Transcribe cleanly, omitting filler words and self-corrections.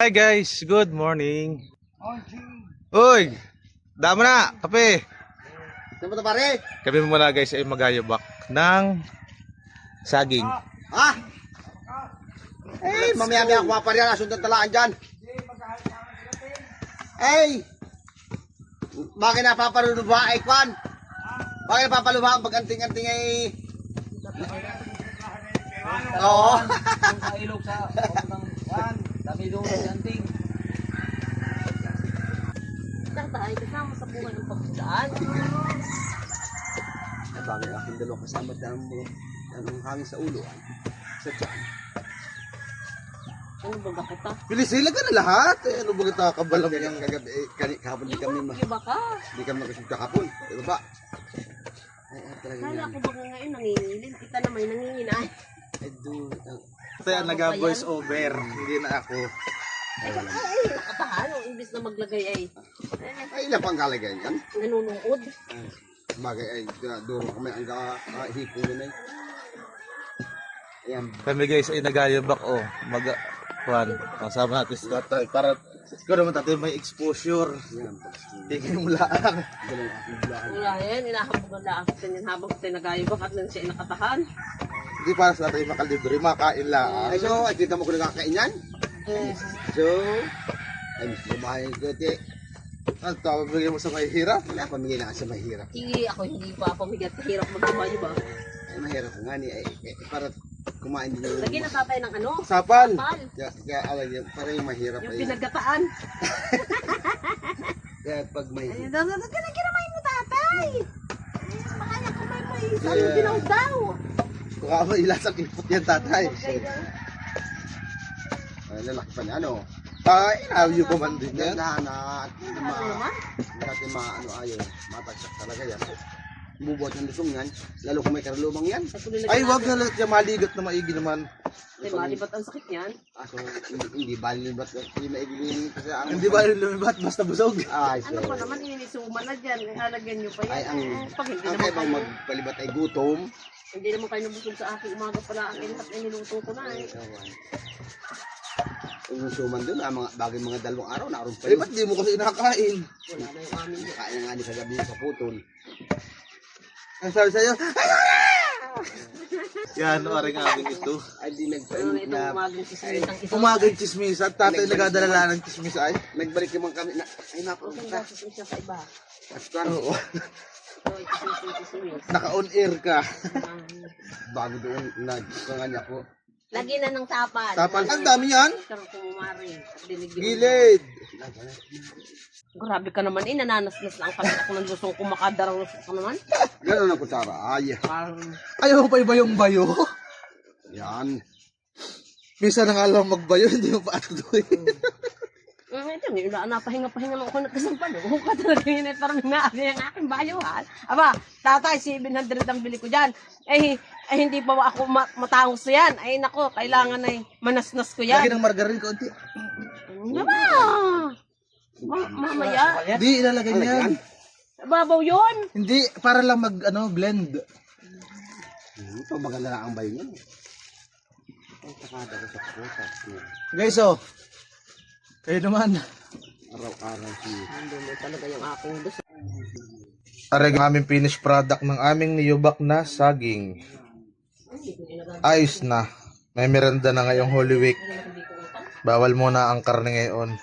Hi guys, good morning. Uy, damo na, kape. Saan ba pare? Kami muna guys ay magayabak ng saging. Ha? Eh, mamaya-maya ako maparya, sundan talaan dyan. Eh, bakit napapaluba ay kwan? Bakit napapaluba ang pag-anting-anting ay... Oo. Sa ilog sa papuntang yan. Dami doon sa janting. Tatay, kasama sa buhay ng pagdaan. Ay, bagay aking dalawang kasama ng hangin sa ulo. Sa tiyan. Ano ba bakit ta? Pilisila ka na lahat. Eh, ano ba kita kabalam yung kagabi? Eh, kahapon di kami Iba ka. Di kami nakasugta kahapon. Diba ba? Ay, talaga Kala yan. ko ba ngayon nangingilin? Kita na may nanginginay. Ay, do... Kaya nag-voice over, hindi na ako. Ay, nakatahan. Imbis na maglagay ay Ay, ilan pang kalagayan yan? nanunood. Bagay ay duro kami ang hipon nun ay. Ayan. Kami guys ay nagayabak kasama natin si tatay para siguro naman tatay may exposure. Ayan. Tingin mo lang. Ganun aking bulaan. Wala yan. Inahabog ang laang sa ganyan habang tayo nagayabak at lang siya ay nakatahan. Hindi para sa tatay makalibre, makain lang. Ay, so, ay, kita mo ko nakakain yan. So, ay, lumayan ko, te. Ang tawag bigyan mo sa may hirap. Wala, pamigay na kasi mahirap. Sige, ako hindi pa pamigat. Hirap magkabayo ba? Ay, mahirap nga ni, ay, para kumain din yung... Lagyan na tatay ng ano? Sapal. Sapal. Kaya alam niyo, para yung mahirap Yung ay... pinaggataan. Kaya pag may... Kinakiramain mo tatay. Baka niya kamay mo eh. Saan Yeah. yung ginaw daw? Baka mailasang ipot yan tatay. Ay, lalaki pa niya, ano? Ay, inawyo ko man din yan. Dati ano ayo, matagsak talaga yan. Bubuhat ng lusong yan, lalo kung may karalumang yan. Ay, wag na lahat yung maligat na maigi naman. Ay, malibat ang sakit niyan. Aso, hindi bali ba't hindi maigilin kasi ang... Hindi ba lumibat basta busog? Ay, so... Ano pa naman, inisuma na dyan. Ihalagyan nyo pa yan. Ay, ang... Pag hindi Ang naman kaibang kayo, magpalibat ay gutom. hindi naman kayo nabusog sa aking umaga pala. Ang lahat ay niluto ko na eh. Yung suman doon, mga bagay mga dalawang araw, naroon pa Eh, yun. ba't di mo kasi nakakain? Wala na yung amin. Kain na nga ni kagabi sa putol. Ang sabi sa'yo, yan, oring amin ito. Ay, di Ano na itong umagang sismitang isang. Umagang chismis at tatay nagdadala ng chismis ay. Nagbalik naman kami na, ay naku, Ang gasos siya sa iba. askan. Oo. So, chismis. Naka-on air ka. Bago doon, nagkangan niya ko. Lagyan na ng tapal. Tapal, ang dami yan. Karang kumumari. At dinig-dinig. Gilid. Grabe ka naman eh. Nananasnas lang kami ako ng lusong ko. Makadarang lusong ka naman. Gano'n ang kutsara, ay, Parang Ayaw mo pa iba yung bayo? yan. Minsan na nga lang magbayo, hindi mo pa atuloy. ito, napahinga-pahinga lang ako nagkasampal. Oo ka talaga yun eh, parang naari ang aking bayuhan. Aba, tatay, 700 ang bili ko dyan. Hindi pa ako matangos yan. Ay nako, kailangan ay manasnas ko Lagi yan. ng margarine konti. Ano ba? Mamaya. Hindi, ilalagay niyan. Babaw yun. Hindi, para lang blend. Ito, maganda na ang bayo niya. Ay, takada ko sa pusa. Guys, kayo naman. Araw-araw siya. Hindi talaga yung aking gusto. Aray ang aming finished product ng aming niyubak na saging. Ayos na. May merenda na ngayong Holy Week. Bawal muna ang karne ngayon.